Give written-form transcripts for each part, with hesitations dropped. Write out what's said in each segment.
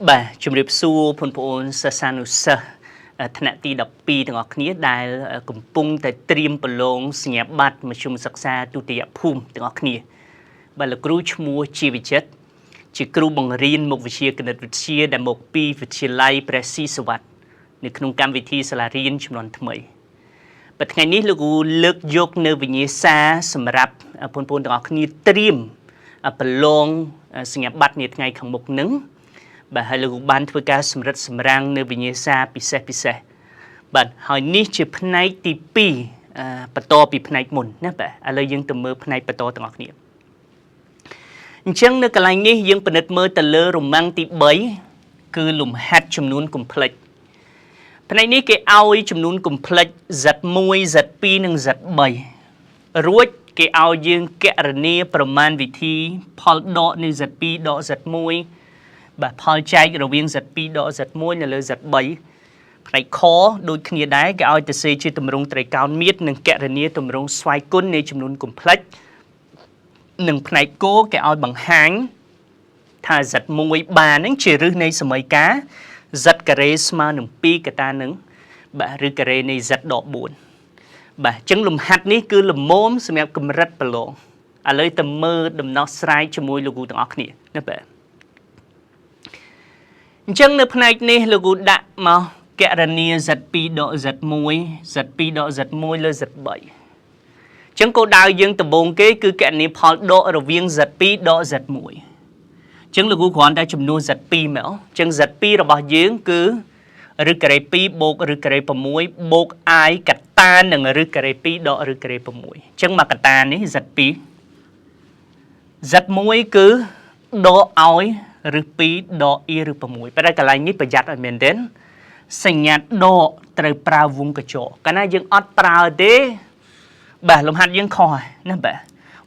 Bà, chúng điệp xua phôn phôn xa xa nụ sơ thân nạ tì đọc bì từng ngọc khía đài cùng bung tại triêm bà lông sinh nhạc bát mà chúng sắc xa tu tì ạp phùm từng ngọc khía. Bà là cửu chú mua chi vị chất. Chỉ cửu bằng riêng một vị chia kênh vật chia đã một bì vị chia lai bà si sơ vật. Nếu không cam vị thi sẽ là riêng chúng nón thầm ấy. Bà ngày ní là gũ lực dốc nơi vị nhé xa xâm rạp phôn phôn từng ngọc khía triêm bà lông sinh nhạc bát nhiệt ngày khẳng một nứng. Bà hãy là bạnធ្វើការសម្រិតសម្រាំងនៅវិញ្ញាសាពិសេសពិសេសបាទហើយនេះជាផ្នែកទី2បន្តពីផ្នែកមុនណាបាទឥឡូវយើងទៅមើលផ្នែកបន្តទាំងអស់គ្នាអញ្ចឹងនៅកន្លែងនេះយើងពិនិត្យមើលទៅលើរមាំងទី3គឺលំហាត់ចំនួនកុំភ្លេចផ្នែកនេះគេឲ្យចំនួនកុំភ្លេច Z1 Z2 និង Z3 រួចគេឲ្យយើងគណនាប្រមាណវិធីផលដកនៃ Z2 ដក Z1 បាទផលចែករវាង Z2 ដក Z1 នៅលើ Z3 ផ្នែកខដូចគ្នាដែរគេឲ្យទៅសេជាទម្រង់ត្រីកោណមៀតនិងកណនាទម្រង់ស្វ័យគុណនៃចំនួនកុំភ្លេចនិងផ្នែកគោគេឲ្យបង្ហាញថា Z1 បាននឹងជាឫសនៃសមីការ Z ការ៉េស្មើនឹង2កតានឹងបាទឬការ៉េនៃ Z ដក4បាទអញ្ចឹងលំហាត់នេះគឺល្មមសម្រាប់កម្រិតប្រឡងឥឡូវទៅមើលដំណោះស្រាយជាមួយលោកគ្រូទាំងអស់គ្នាណាបាទអញ្ចឹងនៅផ្នែកនេះលោកគ្រូដាក់មកកណនា Z2 ដក Z1 Z2 ដក Z1 លើ Z3 អញ្ចឹងគោលដៅយើងដំបូងគេគឺកណនាផលដករវាង Z2 ដក Z1 អញ្ចឹងលោកគ្រូគ្រាន់តែចំនួន Z2 មកអញ្ចឹង Z2 របស់យើងគឺឫសការ៉េ2បូកឫសការ៉េ6បូក I កតានឹងឫសការ៉េ2ដកឫសការ៉េ6អញ្ចឹងមកកតានេះ Z2 Z1 គឺដកឲ្យឬ2ដក E ឬ6ប៉ុន្តែកន្លែងនេះប្រយ័ត្នឲ្យមែនទេសញ្ញាដកត្រូវប្រើវងកញ្ចក់កាលណាយើងអត់ប្រើទេបាទលំហាត់យើងខុសហើយណាបាទ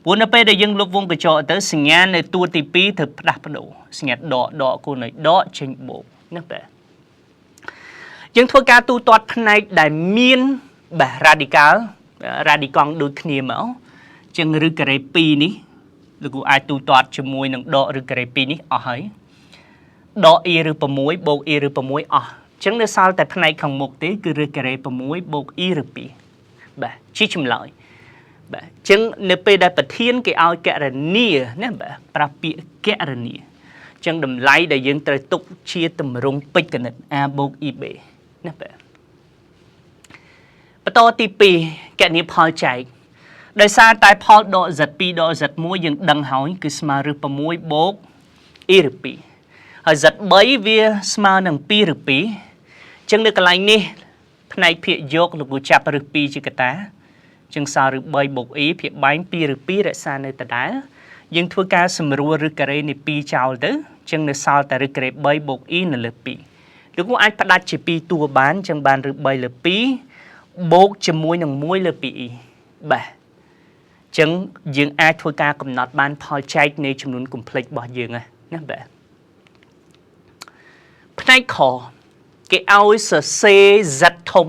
ព្រោះនៅពេលដែលយើងលុបវងកញ្ចក់ទៅសញ្ញានៅតួទី2ត្រូវផ្លាស់ប្ដូរសញ្ញាដកគូនៃដកចេញបូកណាបាទយើងធ្វើការទូទាត់ផ្នែកដែលមានបាទ radical ដូចគ្នាមកជាងឬការ៉េ2នេះលោកគ្រូអាចទូទាត់ជាមួយនឹងដកឬការ៉េ2នេះអស់ហើយដក E ឬ6បូក E ឬ6អស់អញ្ចឹងនៅសល់តែផ្នែកខាងមុខទេគឺឬការ៉េ6បូក E ឬ2បាទជាចម្លើយបាទអញ្ចឹងនៅពេលដែលប្រធានគេឲ្យកណនាណាបាទប្រើពាក្យកណនាអញ្ចឹងតម្លៃដែលយើងត្រូវទុកជាទម្រង់ពេជ្រគណិត A បូក EB ណាបាទបន្តទី2កណនាផលចែកដោយសារតែផលដក Z2 ដក Z1 យើងដឹងហើយគឺស្មើឬ6បូក E ឬ2ហើយ Z3 វាស្មើនឹង2ឬ2អញ្ចឹងនៅកន្លែងនេះផ្នែកភាគយកលោកគ្រូចាប់ឬ2ជាកតាអញ្ចឹងសល់ឬ3បូក E ភាគបែង2ឬ2រក្សានៅដដែលយើងធ្វើការសម្រួលឬការ៉េនៃ2ចោលទៅអញ្ចឹងនៅសល់តែឬការ៉េ3បូក E នៅលើ2លោកគ្រូអាចផ្ដាច់ជា2តួបានអញ្ចឹងបានឬ3លើ2បូកជាមួយនឹង1លើ 2E បាទអញ្ចឹងយើងអាចធ្វើការកំណត់បានផលចែកនៃចំនួនកុំភ្លេចរបស់យើងណាបាទផ្នែកខគេឲ្យសរសេរ Z ធំ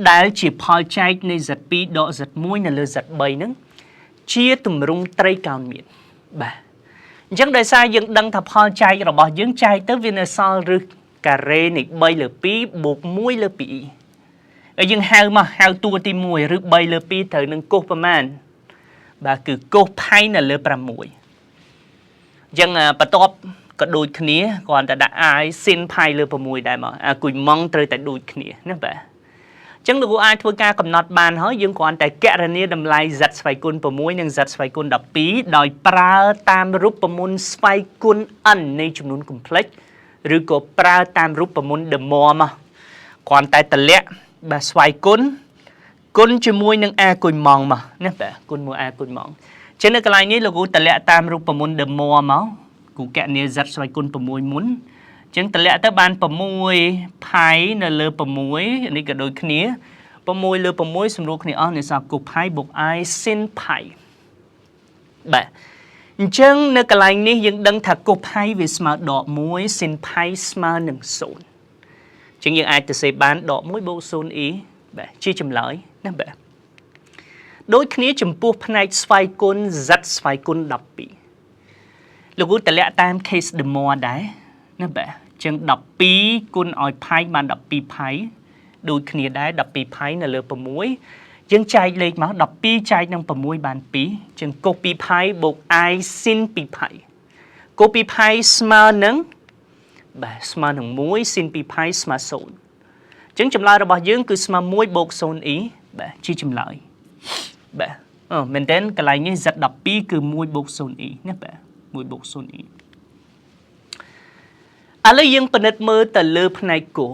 ដែលជាផលចែកនៃ Z2 ដក Z1 នៅលើ Z3 ហ្នឹងជាទម្រង់ត្រីកោណមៀតបាទអញ្ចឹងដោយសារយើងដឹងថាផលចែករបស់យើងចែកទៅវានៅសល់ឬការ៉េនៃ3លើ2បូក1លើ 2E ហើយយើងហៅតួទី1ឬ3លើ2ត្រូវនឹងកុសប្រមាណបាទគឺកុសផៃនៅលើ6អញ្ចឹងបន្ទាប់ក៏ដូចគ្នាគ្រាន់តែដាក់ I sin ផៃលើ6ដែរមកអាគុយម៉ងត្រូវតែដូចគ្នាណាបាទអញ្ចឹងលោកគ្រូអាចធ្វើការកំណត់បានហើយយើងគ្រាន់តែកណនាតម្លៃ Z ស្វ័យគុណ6និង Z ស្វ័យគុណ12ដោយប្រើតាមរូបមន្តស្វ័យគុណ n នៃចំនួនកុំភ្លេចឬក៏ប្រើតាមរូបមន្ត de Moivre មកគ្រាន់តែតម្លាក់បាទស្វ័យគុណគុណជាមួយនឹង A គុញម៉ងមកណាបាទគុណមួយ A គុញម៉ងអញ្ចឹងនៅកន្លែងនេះលោកគ្រូតម្លាក់តាមរូបមន្ត de Moivre មកគូកណនា Z ស្វ័យគុណ6មុនអញ្ចឹងតម្លាក់ទៅបាន6ផៃនៅលើ6នេះក៏ដូចគ្នា6លើ6សម្រួលគ្នាអស់នៅសល់កុសផៃបូក I sin ផៃបាទអញ្ចឹងនៅកន្លែងនេះយើងដឹងថាកុសផៃវាស្មើដក1 sin ផៃស្មើនឹង0អញ្ចឹងយើងអាចទៅសេបានដក1បូក 0E បាទជាចម្លើយណាបាទដូចគ្នាចំពោះផ្នែកស្វ័យគុណ Z ស្វ័យគុណ12លោកគ្រូតម្លាក់តាម case de Moivre ដែរណាបាទអ ចឹង12គុណឲ្យផៃបាន12ផៃដូចគ្នាដែរ12ផៃនៅលើ6យើងចែកលេខមក12ចែកនឹង6បាន2ចឹងកុស2ផៃបូក i sin 2ផៃកុស2ផៃស្មើនឹងបាទស្មើនឹង1 sin 2ផៃស្មើ0ចឹងចម្លើយរបស់យើងគឺស្មើ1បូក 0e បាទជាចម្លើយបាទមែនតើកន្លែងនេះ z12 គឺ1បូក 0e ណាបាទ1បូក 0e ឥឡូវយើងពិនិត្យមើលទៅលើផ្នែកគោល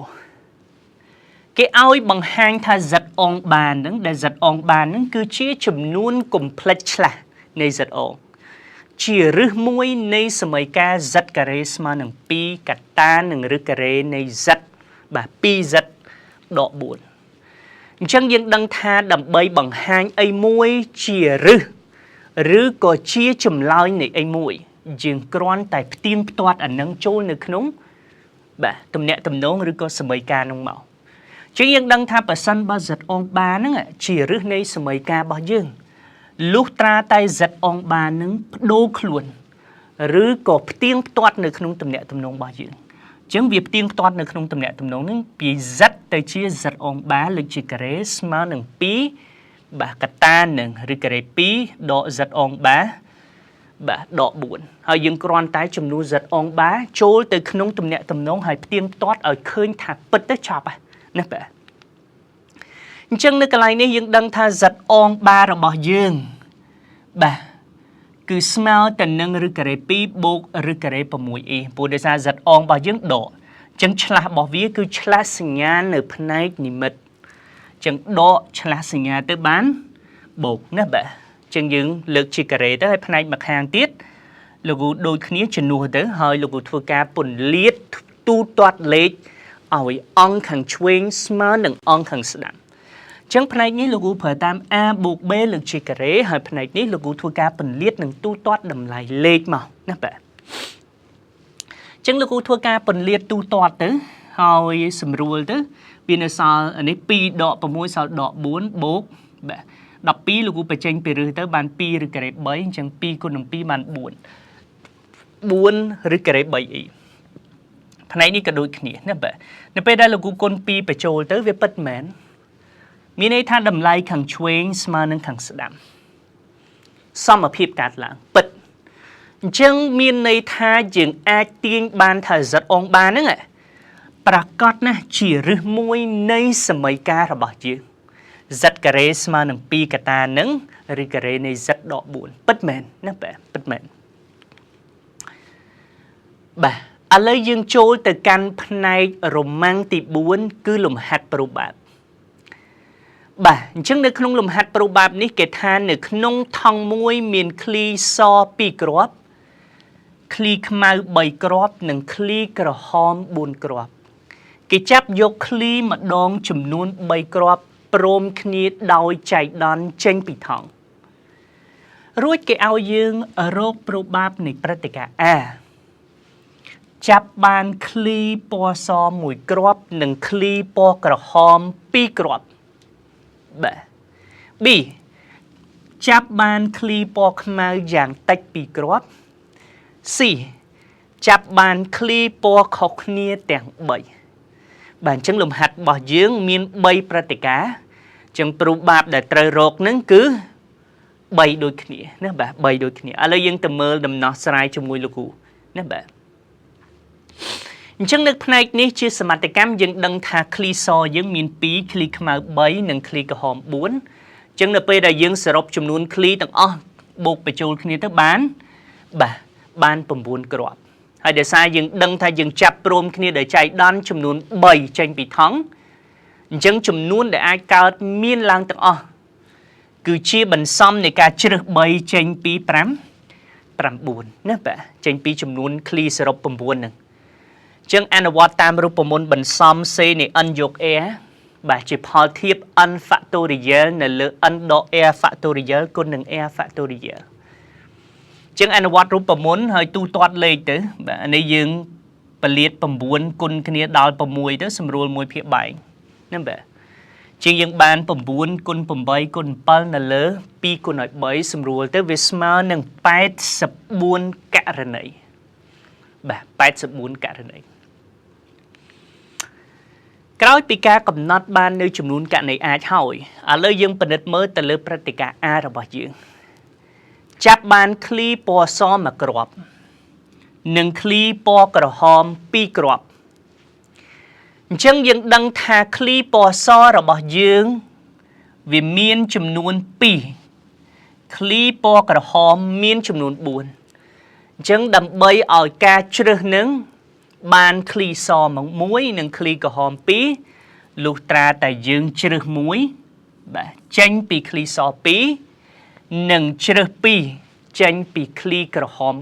គេឲ្យបង្ហាញថា z អងបានហ្នឹងដែល z អងបានហ្នឹងគឺជាចំនួន complex ឆ្លាស់នៃ z អងជារឹសមួយនៃសមីការ z ការ៉េស្មើនឹង2កតានឹងរឹសការ៉េនៃ z បាទ 2z ដក4អញ្ចឹងយើងដឹងថាដើម្បីបង្ហាញអីមួយជារឹសឬក៏ជាចម្លើយនៃអីមួយយើងគ្រាន់តែផ្ទៀងផ្ទាត់អានឹងចូលនៅក្នុងបាទទំនាក់ទំនងឬក៏សមីការនោះមកជាងយើងដឹងថាប៉ះសិនបើ z អងបានហ្នឹងជារឹសនៃសមីការរបស់យើងលុះត្រាតែ z អងបានហ្នឹងបដូរខ្លួនឬក៏ផ្ទៀងផ្ទាត់នៅក្នុងទំនាក់ទំនងរបស់យើងអញ្ចឹងវាផ្ទៀងផ្ទាត់នៅក្នុងទំនាក់ទំនងហ្នឹងពី z ទៅជា z អងបានលើកជាការ៉េស្មើនឹង2បាទកតានឹងឬការ៉េ2ដក z អងបានបាទដក4ហើយយើងគ្រាន់តែចំនួន z អងបាចូលទៅក្នុងទំនាក់ទំនងហើយផ្ទៀងផ្ទាត់ឲ្យឃើញថាពិតទៅចប់ណាបាទអញ្ចឹងនៅកន្លែងនេះយើងដឹងថា z អងបារបស់យើងបាទគឺស្មើទៅនឹងឬការ៉េ2បូកឬការ៉េ 6e ព្រោះដោយសារ z អងរបស់យើងដកអញ្ចឹងឆ្លាស់របស់វាគឺឆ្លាស់សញ្ញានៅផ្នែកនិមិត្តអញ្ចឹងដកឆ្លាស់សញ្ញាទៅបានបូកណាបាទចឹងយើងលើកជាការ៉េទៅហើយផ្នែកម្ខាងទៀតលោកគ្រូដូចគ្នាជំនួសទៅហើយលោកគ្រូធ្វើការពន្លាតទូទាត់លេខឲ្យអង្គខាងឆ្វេងស្មើនឹងអង្គខាងស្ដាំចឹងផ្នែកនេះលោកគ្រូប្រើតាម a បូក b លើកជាការ៉េហើយផ្នែកនេះលោកគ្រូធ្វើការពន្លាតនិងទូទាត់តម្លៃលេខមកណាបាទចឹងលោកគ្រូធ្វើការពន្លាតទូទាត់ទៅហើយសម្រួលទៅវានៅសល់នេះ2ដក6សល់ដក4បូកបាទ12លោកគ្រូបញ្ចេញពីរឹសទៅបាន2ឬការ៉េ3អញ្ចឹង2គុណនឹង2បាន4ឬការ៉េ 3e ផ្នែកនេះក៏ដូចគ្នាណាបាទនៅពេលដែលលោកគ្រូគុណ2បញ្ចូលទៅវាពិតមែនមានន័យថាតម្លៃខាងឆ្វេងស្មើនឹងខាងស្ដាំសមភាពកាត់ឡើងពិតអញ្ចឹងមានន័យថាយើងអាចទាញបានថា z អងបានហ្នឹងប្រកាសណាស់ជារឹសមួយនៃសមីការរបស់យើង z ការ៉េស្មើនឹង2កតានឹងឬការ៉េនៃ z ដក4ពិតមែនណាបាទពិតមែនបាទឥឡូវយើងចូលទៅកាន់ផ្នែករ៉ូម៉ាំងទី4គឺលំហាត់ប្រូបាបបាទអញ្ចឹងនៅក្នុងលំហាត់ប្រូបាបនេះគេថានៅក្នុងថង់មួយមានឃ្លីស2គ្រាប់ឃ្លីខ្មៅ3គ្រាប់និងឃ្លីក្រហម4គ្រាប់គេចាប់យកឃ្លីម្ដងចំនួន3គ្រាប់ព្រមគ្នាដោយចៃដន្យចេញពីថង់រួចគេឲ្យយើងរកប្រូបាបនៃព្រឹត្តិការណ៍ A ចាប់បានឃ្លីពណ៌ស1គ្រាប់និងឃ្លីពណ៌ក្រហម2គ្រាប់បាទ B ចាប់បានឃ្លីពណ៌ខ្មៅយ៉ាងតិច2គ្រាប់ C ចាប់បានឃ្លីពណ៌ខុសគ្នាទាំង3បាទអញ្ចឹងលំហាត់របស់យើងមាន3ព្រឹត្តិការណ៍អញ្ចឹងប្រូបាបដែលត្រូវរកនឹងគឺ3ដូចគ្នាណាបាទ3ដូចគ្នាឥឡូវយើងទៅមើលដំណោះស្រាយជាមួយលោកគ្រូណាបាទអញ្ចឹងនៅផ្នែកនេះជាសមត្ថកម្មយើងដឹងថាឃ្លីសយើងមាន2ឃ្លីខ្មៅ3និងឃ្លីក្រហម4អញ្ចឹងនៅពេលដែលយើងសរុបចំនួនឃ្លីទាំងអស់បូកបញ្ចូលគ្នាទៅបានបាទបាន9គ្រាប់ហើយដោយសារយើងដឹងថាយើងចាប់ព្រមគ្នាដោយចៃដន្យចំនួន3ចេញពីថង់អញ្ចឹងចំនួនដែលអាចកើតមានឡើងទាំងអស់គឺជាបន្សំនៃការជ្រើស3ចេញពី5 9ណាបាទចេញពីចំនួនឃ្លីសរុប9ហ្នឹងអញ្ចឹងអនុវត្តតាមរូបមន្តបន្សំ C នៃ n យក a បាទជាផលធៀប n factorial នៅលើ n ដក a factorial គុណនឹង a factorial ចឹងអនុវត្តរូបមន្តហើយទូទាត់លេខទៅបាទនេះយើងពលាត9គុណគ្នាដល់6ទៅសម្រួល1ភាគបែងណាបាទជាងយើងបាន9គុណ8គុណ7នៅលើ2គុណឲ្យ3សម្រួលទៅវាស្មើនឹង84ករណីបាទ84ករណី ក្រោយពីការកំណត់បាននៅចំនួនករណីអាចហើយឥឡូវយើងពិនិត្យមើលទៅលើព្រឹត្តិការណ៍ A របស់យើងចាប់បានឃ្លីពណ៌ស1គ្រាប់និងឃ្លីពណ៌ក្រហម2គ្រាប់អញ្ចឹងយើងដឹងថាឃ្លីពណ៌សរបស់យើងវាមានចំនួន2ឃ្លីពណ៌ក្រហមមានចំនួន4អញ្ចឹងដើម្បីឲ្យការជ្រើសនឹងបានឃ្លីស1និងឃ្លីក្រហម2លុះត្រាតែយើងជ្រើស1បាទចេញពីឃ្លីស2និងជ្រើស2ចេញពីឃ្លីក្រហម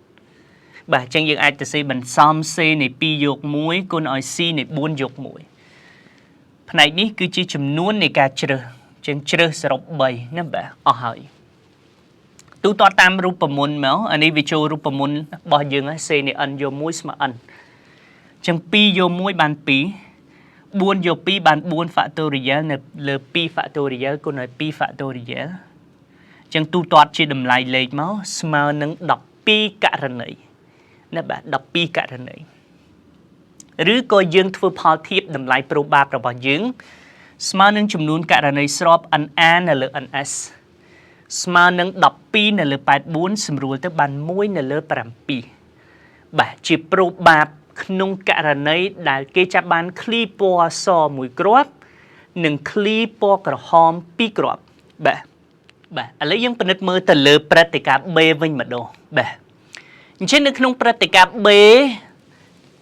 4បាទអញ្ចឹងយើងអាចទៅសេបន្សំ C នៃ2យក1គុណឲ្យ C នៃ4យក1ផ្នែកនេះគឺជាចំនួននៃការជ្រើសអញ្ចឹងជ្រើសសរុប3ណាបាទអស់ហើយទូទាត់តាមរូបមន្តមកអានេះវាចូលរូបមន្តរបស់យើងហើយ C នៃ n យក1ស្មើ n អញ្ចឹង2យក1បាន2 4យក2បាន4 factorial នៅលើ2 factorial គុណឲ្យ2 factorial អញ្ចឹងទូទាត់ជាតម្លៃលេខមកស្មើនឹង12ករណីណាបាទ12ករណីឬក៏យើងធ្វើផលធៀបតម្លៃប្រូបាបរបស់យើងស្មើនឹងចំនួនករណីស្រប NA នៅលើ NS ស្មើនឹង12នៅលើ84សម្រួលទៅបាន1នៅលើ7បាទជាប្រូបាបក្នុងករណីដែលគេចាប់បានឃ្លីពណ៌ស1គ្រាប់និងឃ្លីពណ៌ក្រហម2គ្រាប់បាទឥឡូវយើងពិនិត្យមើលទៅលើព្រឹត្តិការណ៍ B វិញម្ដងបាទអញ្ចឹងនៅក្នុងព្រឹត្តិការណ៍ B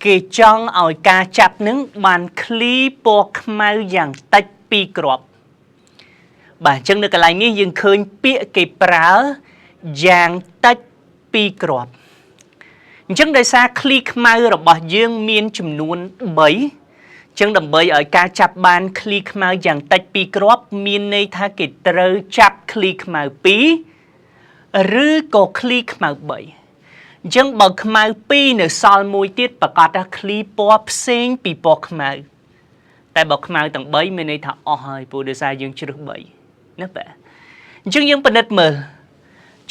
គេចង់ឲ្យការចាប់នឹងបានឃ្លីពណ៌ខ្មៅយ៉ាងតិច2គ្រាប់បាទអញ្ចឹងនៅកន្លែងនេះយើងឃើញពាក្យគេប្រើយ៉ាងតិច2គ្រាប់អញ្ចឹងដោយសារឃ្លីខ្មៅរបស់យើងមានចំនួន3អញ្ចឹងដើម្បីឲ្យការចាប់បានឃ្លីខ្មៅយ៉ាងតិច2គ្រាប់មានន័យថាគេត្រូវចាប់ឃ្លីខ្មៅ2ឬក៏ឃ្លីខ្មៅ3អញ្ចឹងបើខ្មៅ2នៅសល់មួយទៀតប្រកាសថាឃ្លីពណ៌ផ្សេងពីពណ៌ខ្មៅតែបើខ្មៅទាំង3មានន័យថាអស់ហើយព្រោះដោយសារយើងជ្រើស3ណាបាទអញ្ចឹងយើងពិនិត្យមើល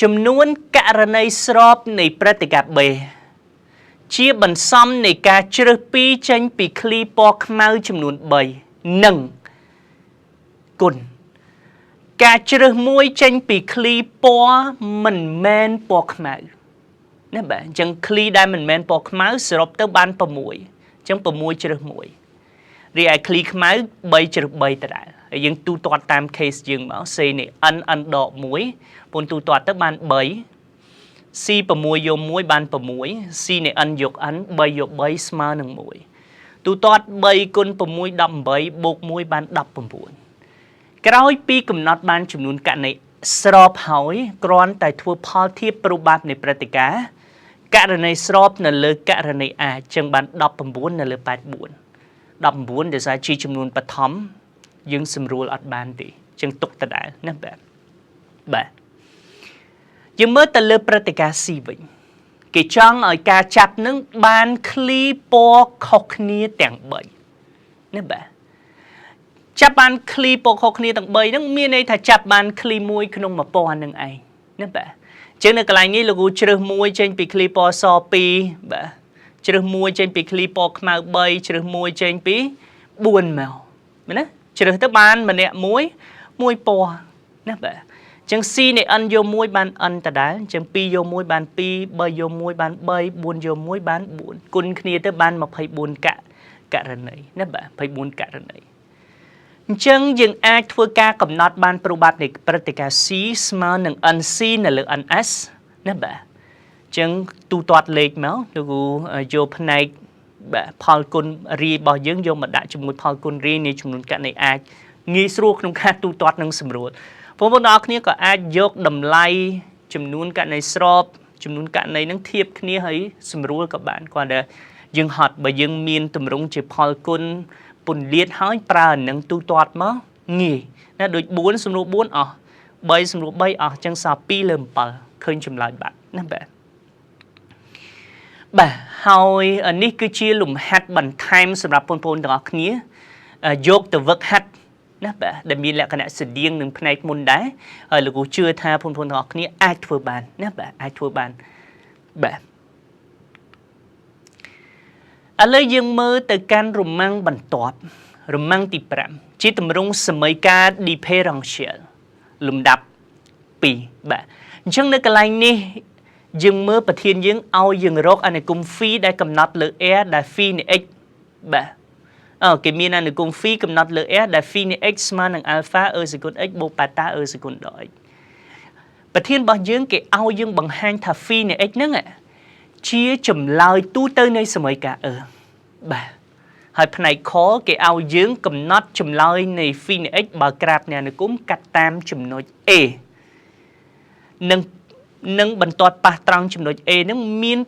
ចំនួនករណីស្របនៃព្រឹត្តិការណ៍ B ជាបន្សំនៃការជ្រើស2ចេញពីឃ្លីពណ៌ខ្មៅចំនួន3និងគុណការជ្រើស1ចេញពីឃ្លីពណ៌មិនមែនពណ៌ខ្មៅណាបាទអញ្ចឹងឃ្លីដែលមិនមែនពណ៌ខ្មៅសរុបទៅបាន6អញ្ចឹង6ជ្រើស1រីឯឃ្លីខ្មៅ3ជ្រើស3ដដែលហើយយើងទូទាត់តាម case យើងមក C នៃ n n ដក1ពុនទូទាត់ទៅបាន3 C 6យក1បាន6 C នៃ n យក n 3យក3ស្មើនឹង1ទូទាត់3គុណ6 18បូក1បាន19ក្រោយពីកំណត់បានចំនួនករណីស្របហើយគ្រាន់តែធ្វើផលធៀបប្រូបាបនៃព្រឹត្តិការណ៍ករណីស្របនៅលើករណី A ចឹងបាន19នៅលើ84 19ដោយសារជាចំនួនបឋមយើងសម្រួលអត់បានទេចឹងទុកដដែលណាបាទយើងមើលទៅលើព្រឹត្តិការណ៍ C វិញគេចង់ឲ្យការចាប់នឹងបានឃ្លីពណ៌ខុសគ្នាទាំង3ណាបាទចាប់បានឃ្លីពណ៌ខុសគ្នាទាំង3ហ្នឹងមានន័យថាចាប់បានឃ្លីមួយក្នុង1000ហ្នឹងឯងណាបាទអញ្ចឹងនៅកន្លែងនេះលោកគ្រូជ្រើស1ចេញពីឃ្លីពណ៌ស2បាទជ្រើស1ចេញពីឃ្លីពណ៌ខ្មៅ3ជ្រើស1ចេញពី4មកមែនណាជ្រើសទៅបានម្នាក់មួយពណ៌ណាបាទអញ្ចឹង C នៃ n យក1បាន n ដដែលអញ្ចឹង2យក1បាន2 3យក1បាន3 4យក1បាន4គុណគ្នាទៅបាន24ករណីណាបាទ24ករណីអញ្ចឹងយើងអាចធ្វើការកំណត់បានប្រូបាបនៃព្រឹត្តិការណ៍ C ស្មើនឹង NC នៅលើ NS ណាបាទអញ្ចឹងទូទាត់លេខមកលោកគ្រូយកផ្នែកបាទផលគុណរាយរបស់យើងយកមកដាក់ជាមួយផលគុណរាយនៃចំនួនករណីអាចងាយស្រួលក្នុងការទូទាត់និងសម្រួលបងប្អូនទាំងអស់គ្នាក៏អាចយកតម្លៃចំនួនករណីស្របចំនួនករណីនឹងធៀបគ្នាហើយសម្រួលក៏បានគ្រាន់តែយើងហត់បើយើងមានតម្រង់ជាផលគុណពន្លាតហើយប្រើនឹងទូទាត់មកងាយណាដូច4សម្រួល4អស់3សម្រួល3អស់អញ្ចឹងសល់2លើ7ឃើញចម្លើយបាត់ណាបាទហើយនេះគឺជាលំហាត់បន្ថែមសម្រាប់បងប្អូនទាំងអស់គ្នាយកទៅវឹកហាត់ណាបាទដែលមានលក្ខណៈស្តៀងនឹងផ្នែកមុនដែរហើយលោកគ្រូជឿថាបងប្អូនទាំងអស់គ្នាអាចធ្វើបានណាបាទអាចធ្វើបានបាទ ឥឡូវយើងមើលទៅកាន់រមាំងបន្ទាប់រមាំងទី5ជាទម្រង់សម័យកាល differential លំដាប់2បាទអញ្ចឹងនៅកន្លែងនេះយើងមើលប្រធានយើងឲ្យយើងរកអនុគម phi ដែលកំណត់លើ r ដែល phi នៃ x បាទគេមានអនុគម phi កំណត់លើ r ដែល phi នៃ x ស្មើនឹង alpha e សេគុណ x បូក beta e សេគុណដល់ x ប្រធានរបស់យើងគេឲ្យយើងបង្ហាញថា phi នៃ x ហ្នឹងជាចម្លើយទូទៅនៃសម័យកាល បាទហើយផ្នែកខគេឲ្យយើងកំណត់ចម្លើយនៃ phi នៃ x បើក្រាបនៃអនុគមកាត់តាមចំណុច A នឹងបន្ទាត់ប៉ះត្រង់ចំណុច A ហ្នឹងមាន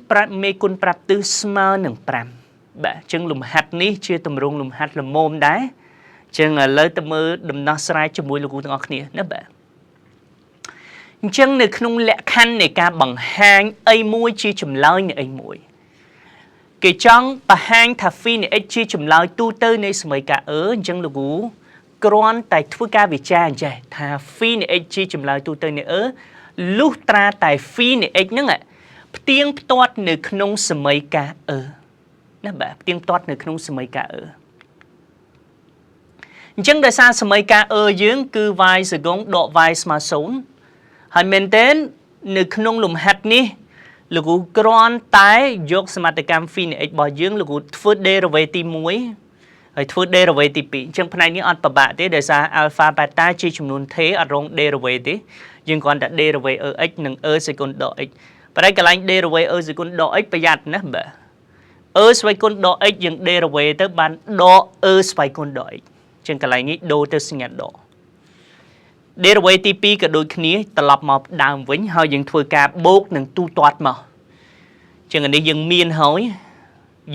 មេគុណប្រាប់ទិសស្មើនឹង5បាទអញ្ចឹងលំហាត់នេះជាទម្រង់លំហាត់ល្មមដែរអញ្ចឹងឥឡូវទៅមើលដំណោះស្រាយជាមួយលោកគ្រូទាំងអស់គ្នាណាបាទអញ្ចឹងនៅក្នុងលក្ខខណ្ឌនៃការបង្ហាញ A1 ជាចម្លើយនៃ A1 គេចង់បង្ហាញថា phi នៃ x ជាចម្លើយទូទៅនៃសម័យកាល អញ្ចឹងលោកគ្រូគ្រាន់តែធ្វើការវិចារអញ្ចេះថា phi នៃ x ជាចម្លើយទូទៅនៃ លុះត្រាតែ phi នៃ x ហ្នឹងផ្ទៀងផ្ទាត់នៅក្នុងសម័យកាល ណាបាទផ្ទៀងផ្ទាត់នៅក្នុងសម័យកាល អញ្ចឹងដោយសារសម័យកាល យើងគឺ y សកុងដក y ស្មើ0ហើយមែនទែននៅក្នុងលំហាត់នេះលោកគ្រូគ្រាន់តែយកសមត្ថកម្ម phi នៃ x របស់យើងលោកគ្រូធ្វើ derivative ទី1ហើយធ្វើ derivative ទី2អញ្ចឹងផ្នែកនេះអត់ពិបាកទេដោយសារ alpha beta ជាចំនួនថេរអត់រង derivative ទេយើងគ្រាន់តែ derivative x និង សេគុណដក x ប៉ុន្តែកន្លែង derivative សេគុណដក x ប្រយ័ត្នណាស់បាទ ស្វ័យគុណដក x យើង derivative ទៅបានដក ស្វ័យគុណដក x អញ្ចឹងកន្លែងនេះដូរទៅសញ្ញាដក derivative ទី2ក៏ដូចគ្នាត្រឡប់មកដើមវិញហើយយើងធ្វើការបូកនឹងទូទាត់មកអញ្ចឹងអានេះយើងមានហើយ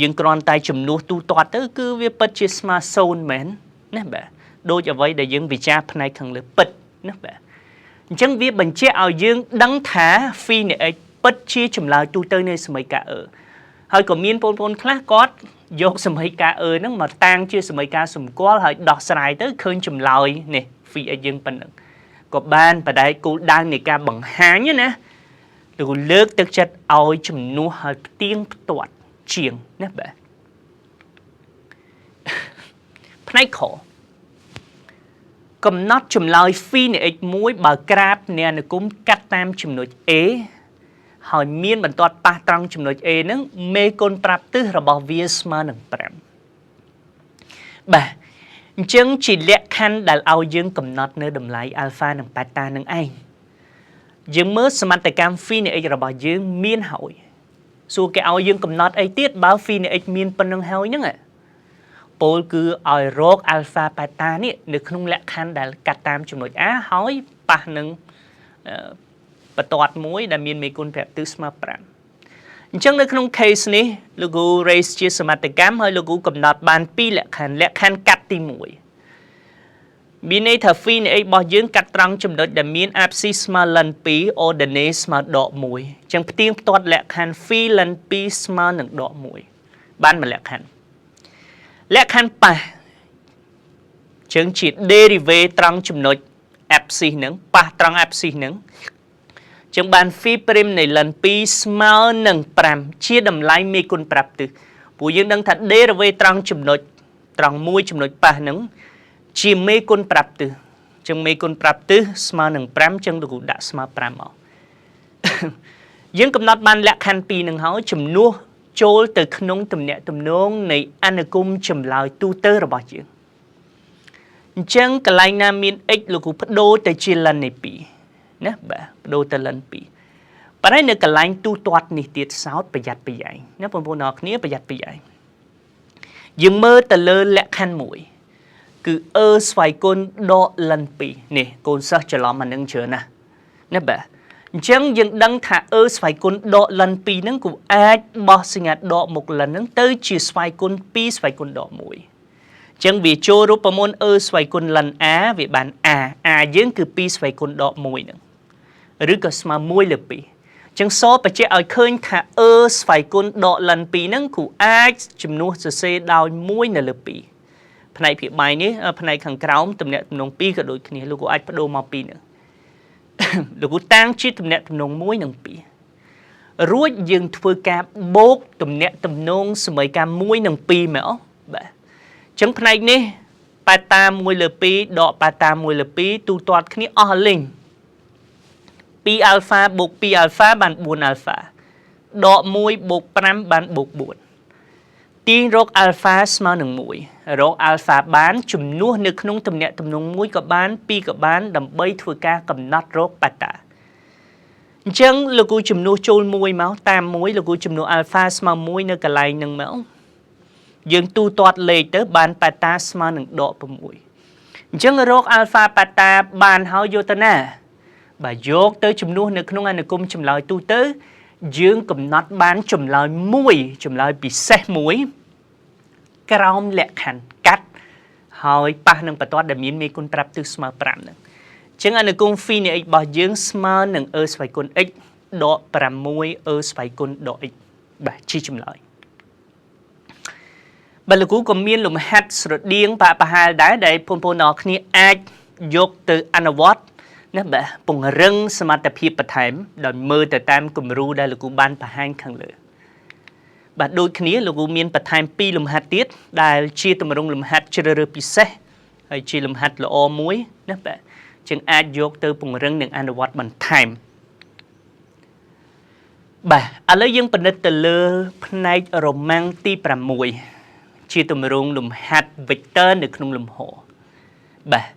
យើងគ្រាន់តែចំនួនទូទាត់ទៅគឺវាពិតជាស្មើ0មែនណាបាទដូចអ្វីដែលយើងវិចារផ្នែកខាងលើពិតណាបាទអញ្ចឹងវាបញ្ជាក់ឲ្យយើងដឹងថា phi នៃ x ពិតជាចម្លើយទូទៅនៃសម័យកាល ហើយក៏មានបងប្អូនខ្លះគាត់យកសម័យកាល ហ្នឹងមកតាំងជាសម័យកាលសម្គាល់ហើយដោះស្រាយទៅឃើញចម្លើយនេះ phi x យើងប៉ុណ្ណឹងក៏បានបដិគោលដៅនៃការបង្ហាញណាលោកលើកទឹកចិត្តឲ្យជំនួសឲ្យផ្ទៀងផ្ទាត់ជាងណាបាទផ្នែកខកំណត់ចម្លើយ phi នៃ x មួយបើក្រាបនៃអនុគមកាត់តាមចំណុច A ហើយមានបន្ទាត់ប៉ះត្រង់ចំណុច A ហ្នឹងមេគុណប្រាប់ទិសរបស់វាស្មើនឹង5បាទអញ្ចឹងជាលក្ខខណ្ឌដែលឲ្យយើងកំណត់នៅតម្លៃ alpha និង beta នឹងឯងយើងមើលសមត្ថកម្ម phi នៃ x របស់យើងមានហើយសួរគេឲ្យយើងកំណត់អីទៀតបើ phi នៃ x មានប៉ុណ្្នឹងហើយហ្នឹងពោលគឺឲ្យរក alpha beta នេះនៅក្នុងលក្ខខណ្ឌដែលកាត់តាមចំណុច A ហើយប៉ះនឹងបន្ទាត់មួយដែលមានមេគុណប្រាប់ទិសស្មើ5អញ្ចឹងនៅក្នុង case នេះលោកគ្រូ raise ជាសមត្ថកម្មហើយលោកគ្រូកំណត់បាន2លក្ខខណ្ឌកាត់ទី1មានន័យថា phi នៃ x របស់យើងកាត់ត្រង់ចំណុចដែលមាន abscissa ស្មើលិន2 ordinate ស្មើដក1អញ្ចឹងផ្ទៀងផ្ទាត់លក្ខខណ្ឌ phi លិន2ស្មើនឹងដក1បានមួយលក្ខខណ្ឌប៉ះអញ្ចឹងជា derivative ត្រង់ចំណុច abscissa ហ្នឹងប៉ះត្រង់ abscissa ហ្នឹងចឹងបាន phi prime នៃលិន2ស្មើនឹង5ជាតម្លៃមេគុណប្រាប់ទិសព្រោះយើងដឹងថា derivative ត្រង់ចំណុចត្រង់មួយចំណុចប៉ះហ្នឹងជាមេគុណប្រាប់ទិសចឹងមេគុណប្រាប់ទិសស្មើនឹង5ចឹងលោកគ្រូដាក់ស្មើ5មកយើងកំណត់បានលក្ខខណ្ឌ2នឹងហើយចំនួនចូលទៅក្នុងទំនាក់ទំនងនៃអនុគមចម្លើយទូទៅរបស់យើងអញ្ចឹងកន្លែងណាមាន x លោកគ្រូបដូរទៅជាលិននៃ2ណាបាទបដូរទៅលិន2ប៉ុន្តែនៅកន្លែងទូទាត់នេះទៀតសោតប្រយ័ត្នប្រយែងណាបងប្អូនអរគ្នាប្រយ័ត្នប្រយែងយើងមើលទៅលើលក្ខខណ្ឌ1គឺ ស្វ័យគុណដកលិន2នេះកូនសិស្សច្រឡំអានឹងច្រើនណាបាទអញ្ចឹងយើងដឹងថា ស្វ័យគុណដកលិន2ហ្នឹងគូអាចបោះសញ្ញាដកមុខលិនហ្នឹងទៅជាស្វ័យគុណ2ស្វ័យគុណដក1អញ្ចឹងវាចូលរូបមន្ត ស្វ័យគុណលិន A វាបាន A យើងគឺ2ស្វ័យគុណដក1ហ្នឹងឬក៏ស្មើ1លើ2អញ្ចឹងសបញ្ជាក់ឲ្យឃើញថា ស្វ័យគុណដកលិន2ហ្នឹងគូអាចជំនួសសរសេរដោយ1នៅលើ2ផ្នែកភាគបាយនេះផ្នែកខាងក្រោមទំនាក់ទំនង2ក៏ដូចគ្នាលោកគ្រូអាចបដូរមក2ហ្នឹងលោកគ្រូតាំងជាទំនាក់ទំនង1និង2 រួចយើងធ្វើការបូកទំនាក់ទំនងសមីការ1 និង 2 មែនអូបាទអញ្ចឹងផ្នែកនេះប៉ាតា1 លើ 2 ដកប៉ាតា1 លើ 2 ទូទាត់គ្នាអស់លេង2 alpha បូក 2 alpha បាន 4 alpha ដក 1 បូក 5 បានបូក 4 ទាញរក alpha ស្មើនឹង 1 រក alpha បានជំនួសនៅក្នុងទំនាក់ទំនង 1 ក៏បាន 2 ក៏បានដើម្បីធ្វើការកំណត់រកប៉ាតាអញ្ចឹងលោកគ្រូជំនួសចូល1មកតាម1លោកគ្រូជំនួស alpha ស្មើ1នៅកន្លែងហ្នឹងមកយើងទូទាត់លេខទៅបានប៉ាតាស្មើនឹងដក 6 អញ្ចឹងរក alpha ប៉ាតាបានហើយយកទៅណាបាទយកទៅជំនួសនៅក្នុងអនុគមចម្លើយទូទៅយើងកំណត់បានចម្លើយ1ចម្លើយពិសេស1ក្រោមលក្ខខណ្ឌកាត់ហើយប៉ះនឹងបន្ទាត់ដែលមានមេគុណប្រាប់ទិសស្មើ5ហ្នឹងអញ្ចឹងអនុគម phi នៃ x របស់យើងស្មើនឹង e ស្វ័យគុណ x ដក 6 e ស្វ័យគុណដក x បាទជាចម្លើយបាទលោកគ្រូក៏មានលំហាត់ស្រដៀងប្រហែលដែរដែលបងប្អូនទាំងអស់គ្នាអាចយកទៅអនុវត្តណាបាទពង្រឹងសមត្ថភាពបន្ថែមដោយមើលទៅតាមគំរូដែលលោកគ្រូបានបង្ហាញខាងលើបាទដូចគ្នាលោកគ្រូមានបន្ថែម2លំហាត់ទៀតដែលជាទម្រង់លំហាត់ជ្រើសរើសពិសេសហើយជាលំហាត់ល្អមួយណាបាទជាងអាចយកទៅពង្រឹងនិងអនុវត្តបន្ថែមបាទឥឡូវយើងពិនិត្យទៅលើផ្នែករ៉ូម៉ាំងទី6ជាទម្រង់លំហាត់ vector នៅក្នុងលំហបាទ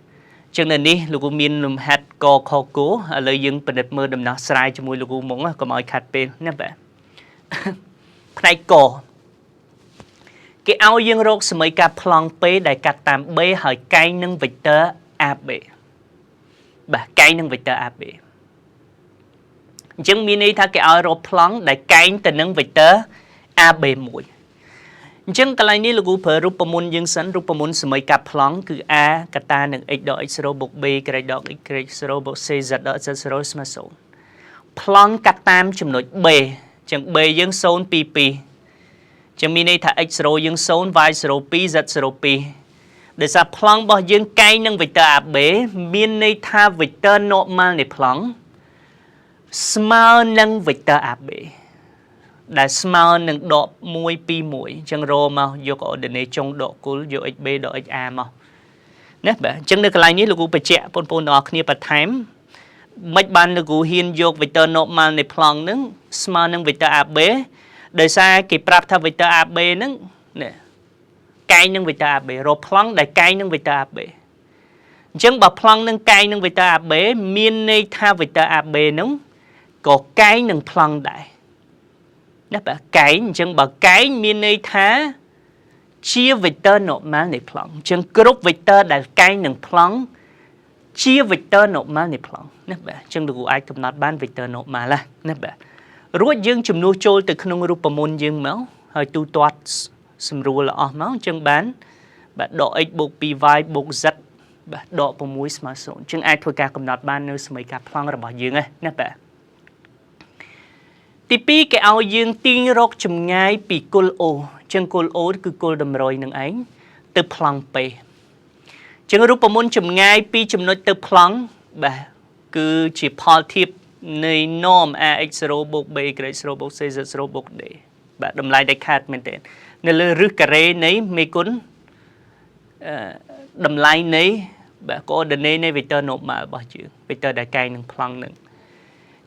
ចឹងនៅនេះលោកគ្រូមានលំហាត់កខគឥឡូវយើងពិនិត្យមើលដំណោះស្រាយជាមួយលោកគ្រូមកកុំឲ្យខាត់ពេលណាបាទផ្នែកកគេឲ្យយើងរកសមីការប្លង់ P ដែលកាត់តាម B ហើយកែងនឹង vector AB បាទកែងនឹង vector AB អញ្ចឹងមានន័យថាគេឲ្យរកប្លង់ដែលកែងទៅនឹង vector AB1 អញ្ចឹងកន្លែងនេះលោកគ្រូប្រើរូបមន្តយើងសិនរូបមន្តសមីការប្លង់គឺ A កតានឹង x ដក x0 បូក B ក្រេតដក x ក្រេត0បូក C z ដក z0 ស្មើ0ប្លង់កាត់តាមចំណុច B អញ្ចឹង B យើង0 2 2អញ្ចឹងមានន័យថា x0 យើង0 y0 2 z0 2ដោយសារប្លង់របស់យើងកែងនឹង vector AB មានន័យថា vector normal នៃប្លង់ស្មើនឹង vector AB ដែលស្មើនឹងដក 1 2 1អញ្ចឹងរមកយក coordinate ចុងដកគុលយក xb ដក xa មកណាបាទអញ្ចឹងនៅកន្លែងនេះលោកគ្រូបញ្ជាក់បងប្អូនទាំងអស់គ្នាបន្ថែមមិនបានលោកគ្រូហ៊ានយក vector normal នៃប្លង់នឹងស្មើនឹង vector AB ដោយសារគេប្រាប់ថា vector AB ហ្នឹងនេះកែងនឹង vector AB រកប្លង់ដែលកែងនឹង vector AB អញ្ចឹងបើប្លង់នឹងកែងនឹង vector AB មានន័យថា vector AB ហ្នឹងក៏កែងនឹងប្លង់ដែរណាបាទកែងអញ្ចឹងបើកែងមានន័យថាជា vector normal នៃប្លង់អញ្ចឹងគ្រប់ vector ដែលកែងនឹងប្លង់ជា vector normal នៃប្លង់ណាបាទអញ្ចឹងលោកគ្រូអាចកំណត់បាន vector normal ណាបាទរួចយើងជំនួសចូលទៅក្នុងរូបមន្តយើងមកហើយទូទាត់សម្រួលអស់មកអញ្ចឹងបានបាទដក x បូក 2y បូក z បាទដក 6 ស្មើ0អញ្ចឹងអាចធ្វើការកំណត់បាននៅសមីការប្លង់របស់យើងណាបាទទី2គេឲ្យយើងទាញរកចម្ងាយពីគុល O អញ្ចឹងគុល O គឺគុលតម្រុយនឹងឯងទៅប្លង់ P អញ្ចឹងរូបមន្តចម្ងាយពីចំណុចទៅប្លង់បាទគឺជាផលធៀបនៃ norm ax0 បូក b ក្រេត0បូក cz0 បូក d បាទតម្លៃដែលខាតមែនទេនៅលើរឹសការ៉េនៃមេគុណតម្លៃនៃបាទ coordinate នៃ vector normal របស់យើង vector ដែលកែងនឹងប្លង់នឹង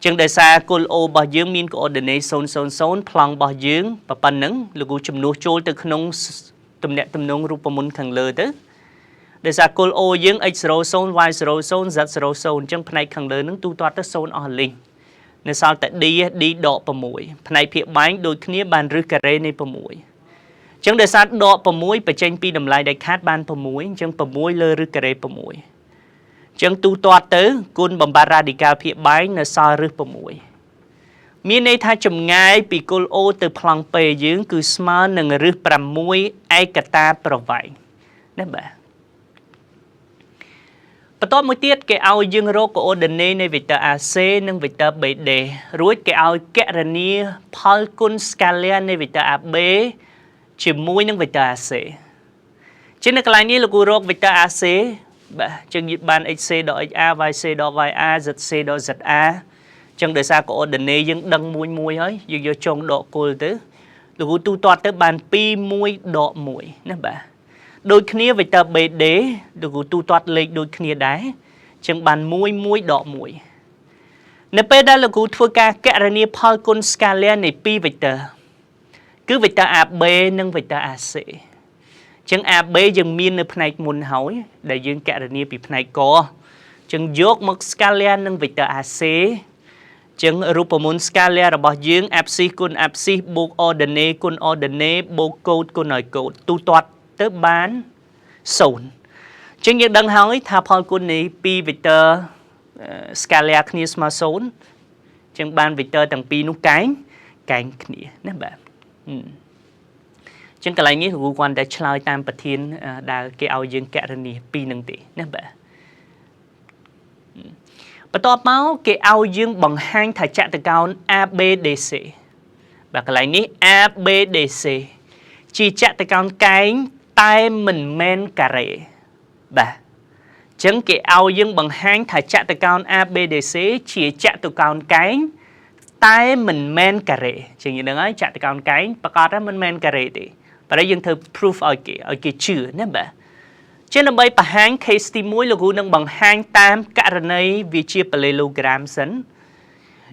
ចឹងដោយសារគុល O របស់យើងមាន coordinate 0 0 0 ប្លង់របស់យើងប៉ុណ្ណឹងលោកគ្រូជំនួសចូលទៅក្នុងទំនាក់ទំនងរូបមន្តខាងលើទៅដោយសារគុល O យើង x00 y00 z00 អញ្ចឹងផ្នែកខាងលើនឹងទូទាត់ទៅ0អស់លេងនៅសល់តែ d ដក 6ផ្នែកភាគបែងដូចគ្នាបានរឹសការ៉េនៃ 6អញ្ចឹងដោយសារដក 6បញ្ចេញពីតម្លៃដែលខាតបាន 6អញ្ចឹង 6 លើរឹសការ៉េ 6អញ្ចឹងទូទាត់ទៅគុណបំបត្តិរ៉ាឌីកាល់ភាគបែងនៅសល់រឹស 6មានន័យថាចម្ងាយពីគុល O ទៅប្លង់ P យើងគឺស្មើនឹងរឹស 6 ឯកតាប្រវែងណាបាទបន្ទាប់មួយទៀតគេឲ្យយើងរក coordinate នៃ vector AC និង vector BD រួចគេឲ្យគណនាផលគុណ scalar នៃ vector AB ជាមួយនឹង vector AC ជានៅកន្លែងនេះលោកគ្រូរក vector AC បាទចឹងបាន xc ដក xa yc ដក ya zc ដក za Chẳng đời xa có ordinate dân đăng mùi mùi ấy, dân vô trong độ cô tới. Lúc tu toát tới bàn pi mùi độ mùi, nè bà. Đôi khía về ta bê đế, lúc tu toát lên đôi khía đáy, chẳng bàn mùi mùi độ mùi. Nè bê đá lúc thua ca kẹ ra nia phal con scalia này pi về ta. Cứ về ta à bê nâng về ta à xệ. Chẳng à bê dân miên ở phần môn hỏi, để dân kẹ ra nia bị phần có. Chẳng dốt một scalia nâng về ta à xệ. Chẳng rupa môn scalia là bảo dương apsi con apsi bốc ordinate con ordinate bốc code con nói code tu toát tới bán sồn. Chẳng những đăng hỏi thà phal con này pi vector scalia khnia mà sồn. Chẳng ban vector tầng pi nút cánh khnia nè bạn. Chẳng cái này nghĩ của quan đã chơi tam bát thiên đã cái ao dương kẹt này pi nâng tỷ nè bạn. Và tỏ máu cái ao dương bằng hai thải trạng từ cao ABDC. Và cái này ní ABDC chỉ trạng từ cao cái tay mình men cà rệ. Và chẳng cái ao dương bằng hai thải trạng từ cao ABDC chỉ trạng từ cao cái tay mình men cà rệ. Chẳng như đừng ấy trạng từ cao cái và có ra mình men cà rệ thì. Và đây dương thơ proof ở cái chữ nè bà. Trên năm bay bà hang case tí mũi là nâng bằng hang tam cả rần ấy vì chia parallelogram dẫn.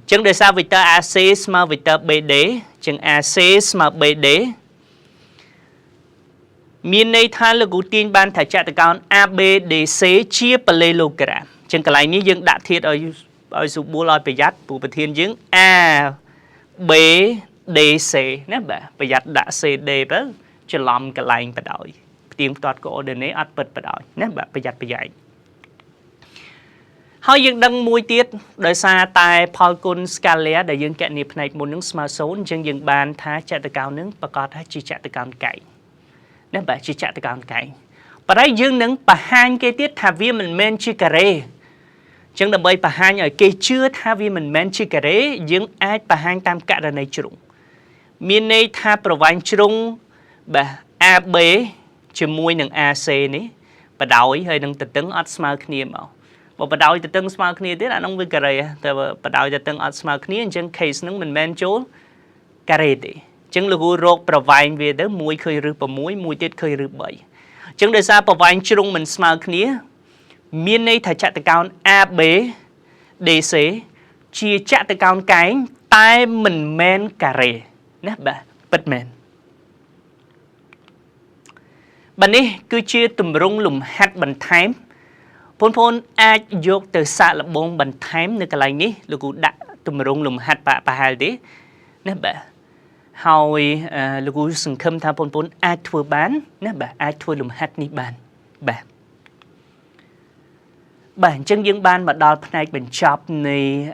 Chẳng đời sao vector AC mà vector BD, chẳng AC mà BD. Miền này tha là cụ tiên ban thải trạng từ cao ABDC chia parallelogram. Chẳng cái này như dân đã thiết ở dụ bố lòi bởi dắt, bố bà thiên dưỡng ABDC. Nè bà, bởi dắt đã CD bà, cho lòng cái này bà đổi. Tiếng toát của ordinate át bật bà đói. Nè bà bây dạy. Hỏi dân đăng mùi tiết đời xa tại Paul Kun Scalia để dân kẹt nịp này một nướng smartphone dân dân bàn thá chạy từ cao nướng và có thá chỉ chạy từ cao cạnh. Nè bà chỉ chạy từ cao cạnh. Và đây dân nướng bà hang cái tiết thả viên mình men chi cà rê. Chẳng đầm bây bà hang ở cây chưa thả viên mình men chi cà rê dân ai bà hang tam cả ra này trùng. Miền này thả provide trùng bà AB chứ mùi nâng AC ní bà đói hơi nâng tật tấn ớt smart khnia màu. Và bà đói tật tấn smart khnia tiết là nông với cà rê. Bà đói tật tấn ớt smart khnia chẳng case nâng mình men chố cà rê tí. Chẳng là gũ rốt provide về đó mùi khơi rư bà mùi tiết khơi rư bởi. Chẳng đời xa provide chung mình smart khnia. Miền này thả chạy tật cao AB DC chia chạy tật cao cái tay mình men cà rê. Nè bà, bật men. Bạn ấy cứ chia tùm rung lùm hát bằng thám. Phôn phôn ai dốt từ xa là bốn bằng thám nơi cái này ní. Lúc cụ đã tùm rung lùm hát bà hài đấy. Nè bà. Hồi lúc cụ sừng khâm thà phôn phôn ai thua bán. Nè bà ai thua lùm hát ní bàn. Bà. Bạn chân dương ban mà đo phần này bình chọc này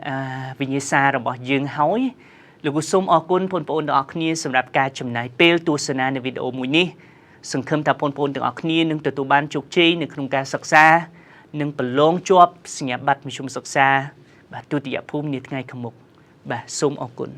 vì như xa rồi bỏ dương hói. Lúc cụ xông ở quân phôn phôn đó khá sầm rạp ca chùm này. Pêl tu sơ naในวิดีโอ mùi ní. សង្ឃឹមថាបងប្អូនទាំងអស់គ្នានឹងទទួលបានជោគជ័យនៅក្នុងការសិក្សានិងប្រឡងជាប់សញ្ញាបត្រមធ្យមសិក្សាបាទទុតិយភូមិនាថ្ងៃខាងមុខបាទសូមអរគុណ